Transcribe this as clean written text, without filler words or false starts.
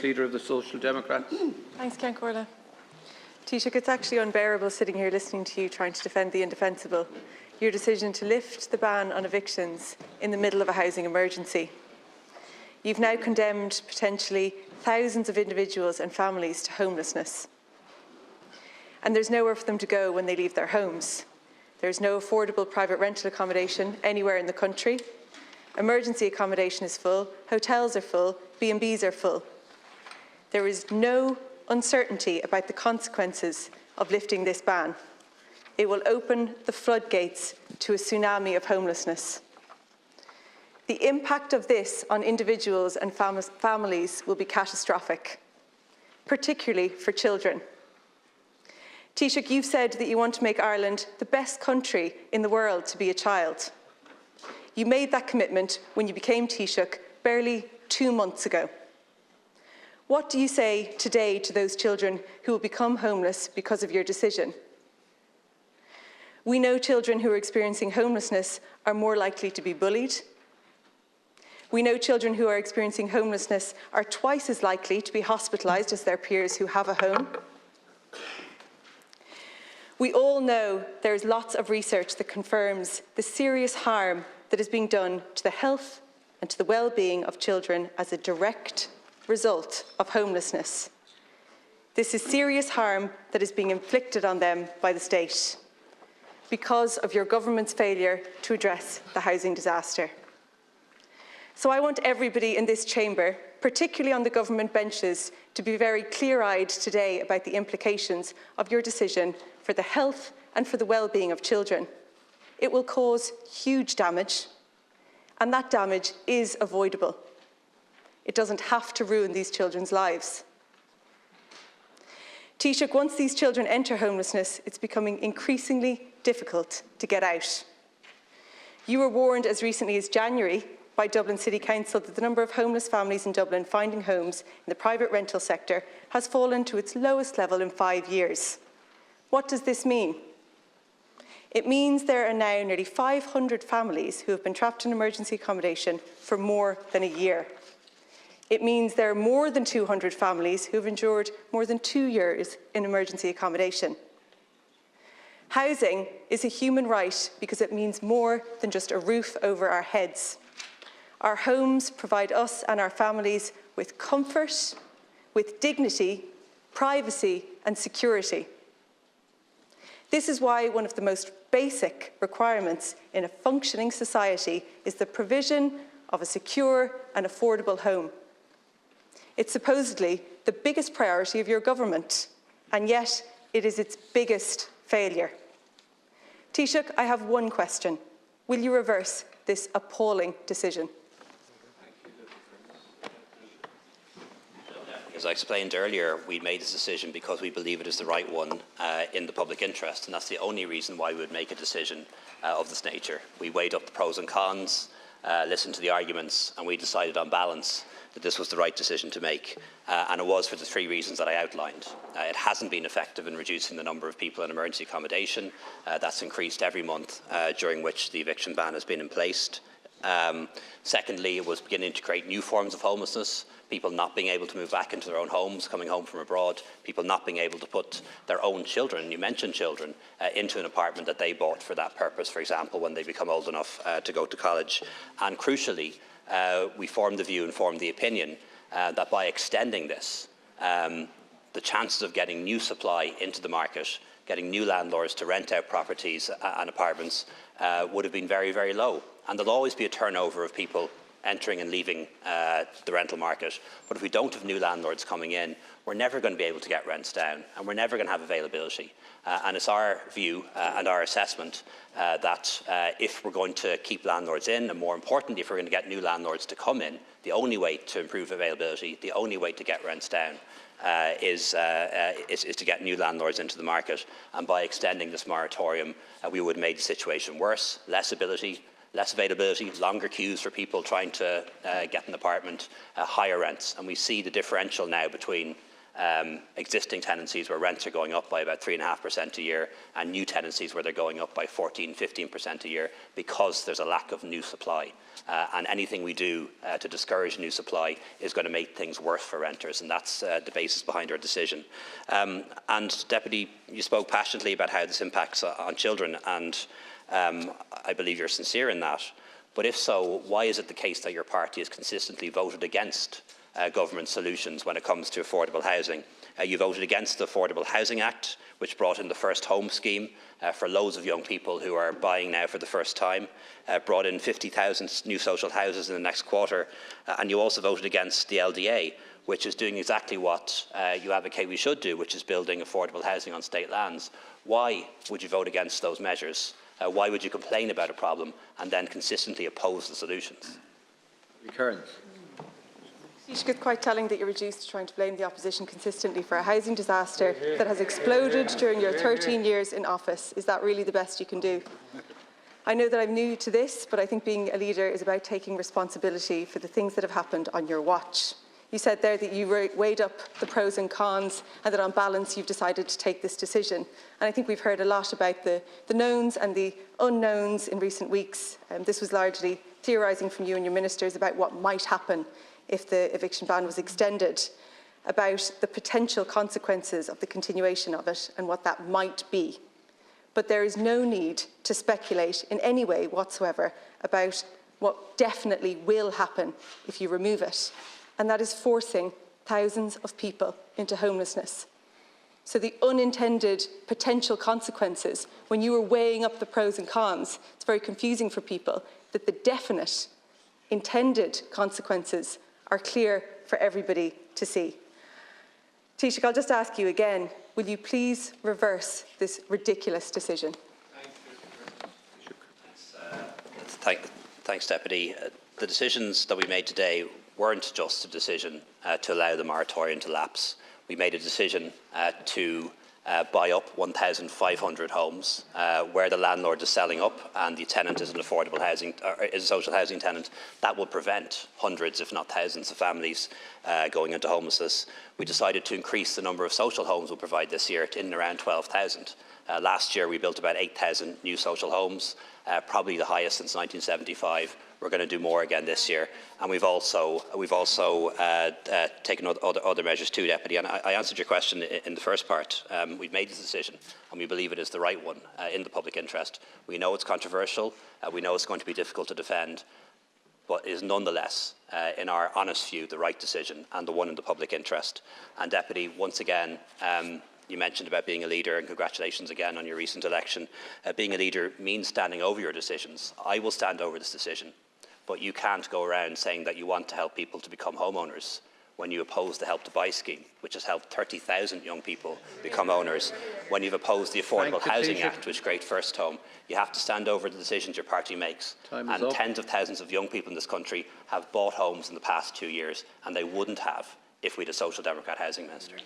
Leader of the Social Democrats. Thanks, Ceann Comhairle. Taoiseach, it's actually unbearable sitting here listening to you trying to defend the indefensible. Your decision to lift the ban on evictions in the middle of a housing emergency. You've now condemned potentially thousands of individuals and families to homelessness. And there's nowhere for them to go when they leave their homes. There's no affordable private rental accommodation anywhere in the country. Emergency accommodation is full, hotels are full, B&Bs are full. There is no uncertainty about the consequences of lifting this ban. It will open the floodgates to a tsunami of homelessness. The impact of this on individuals and families will be catastrophic, particularly for children. Taoiseach, you've said that you want to make Ireland the best country in the world to be a child. You made that commitment when you became Taoiseach barely 2 months ago. What do you say today to those children who will become homeless because of your decision? We know children who are experiencing homelessness are more likely to be bullied. We know children who are experiencing homelessness are twice as likely to be hospitalised as their peers who have a home. We all know there is lots of research that confirms the serious harm that is being done to the health and to the well-being of children as a direct result of homelessness. This is serious harm that is being inflicted on them by the state because of your government's failure to address the housing disaster. So I want everybody in this chamber, particularly on the government benches, to be very clear-eyed today about the implications of your decision for the health and for the well-being of children. It will cause huge damage, and that damage is avoidable. It doesn't have to ruin these children's lives. Taoiseach, once these children enter homelessness, it's becoming increasingly difficult to get out. You were warned as recently as January by Dublin City Council that the number of homeless families in Dublin finding homes in the private rental sector has fallen to its lowest level in 5 years. What does this mean? It means there are now nearly 500 families who have been trapped in emergency accommodation for more than a year. It means there are more than 200 families who have endured more than 2 years in emergency accommodation. Housing is a human right because it means more than just a roof over our heads. Our homes provide us and our families with comfort, with dignity, privacy and security. This is why one of the most basic requirements in a functioning society is the provision of a secure and affordable home. It's supposedly the biggest priority of your government, and yet it is its biggest failure. Taoiseach, I have one question. Will you reverse this appalling decision? As I explained earlier, we made this decision because we believe it is the right one in the public interest, and that's the only reason why we would make a decision of this nature. We weighed up the pros and cons, listened to the arguments, and we decided on balance that this was the right decision to make, and it was for the 3 reasons that I outlined. It hasn't been effective in reducing the number of people in emergency accommodation. That's increased every month during which the eviction ban has been in place. Secondly, it was beginning to create new forms of homelessness, people not being able to move back into their own homes, coming home from abroad, people not being able to put their own children, you mentioned children, into an apartment that they bought for that purpose, for example, when they become old enough to go to college. And crucially, we formed the view and formed the opinion that by extending this, the chances of getting new supply into the market, getting new landlords to rent out properties and apartments would have been very, very low. And there'll always be a turnover of people entering and leaving the rental market. But if we don't have new landlords coming in, we're never going to be able to get rents down, and we're never going to have availability. And it's our view and our assessment that if we're going to keep landlords in, and more importantly, if we're going to get new landlords to come in, the only way to improve availability, the only way to get rents down is to get new landlords into the market. And by extending this moratorium, we would have made the situation worse, less availability, longer queues for people trying to get an apartment, higher rents. And we see the differential now between existing tenancies where rents are going up by about 3.5% a year, and new tenancies where they're going up by 14-15% a year, because there's a lack of new supply. And anything we do to discourage new supply is going to make things worse for renters, and that's the basis behind our decision. And Deputy, you spoke passionately about how this impacts on children, and I believe you're sincere in that. But if so, why is it the case that your party has consistently voted against government solutions when it comes to affordable housing? You voted against the Affordable Housing Act, which brought in the first home scheme for loads of young people who are buying now for the first time, brought in 50,000 new social houses in the next quarter, and you also voted against the LDA, which is doing exactly what you advocate we should do, which is building affordable housing on state lands. Why would you vote against those measures? Why would you complain about a problem and then consistently oppose the solutions? Cairns. It's quite telling that you're reduced to trying to blame the opposition consistently for a housing disaster that has exploded during your 13 years in office. Is that really the best you can do? I know that I'm new to this, but I think being a leader is about taking responsibility for the things that have happened on your watch. You said there that you weighed up the pros and cons, and that on balance you've decided to take this decision. And I think we've heard a lot about the knowns and the unknowns in recent weeks. This was largely theorising from you and your ministers about what might happen if the eviction ban was extended, about the potential consequences of the continuation of it and what that might be. But there is no need to speculate in any way whatsoever about what definitely will happen if you remove it, and that is forcing thousands of people into homelessness. So the unintended potential consequences, when you were weighing up the pros and cons, it's very confusing for people that the definite intended consequences are clear for everybody to see. Taoiseach, I'll just ask you again, will you please reverse this ridiculous decision? Thanks, Deputy. The decisions that we made today weren't just a decision to allow the moratorium to lapse. We made a decision to buy up 1,500 homes where the landlord is selling up and the tenant is an affordable housing, or is a social housing tenant. That will prevent hundreds, if not thousands, of families going into homelessness. We decided to increase the number of social homes we'll provide this year to in and around 12,000. Last year we built about 8,000 new social homes, probably the highest since 1975. We're going to do more again this year, and we've also taken other measures too, Deputy. And I answered your question in the first part. We've made this decision, and we believe it is the right one in the public interest. We know it's controversial. We know it's going to be difficult to defend, but it is nonetheless, in our honest view, the right decision and the one in the public interest. And Deputy, once again, you mentioned about being a leader, and congratulations again on your recent election. Being a leader means standing over your decisions. I will stand over this decision, but you can't go around saying that you want to help people to become homeowners when you oppose the Help to Buy scheme, which has helped 30,000 young people become owners, when you've opposed the Affordable Housing Act, which creates first home. You have to stand over the decisions your party makes. And tens of thousands of young people in this country have bought homes in the past 2 years, and they wouldn't have if we had a Social Democrat housing minister.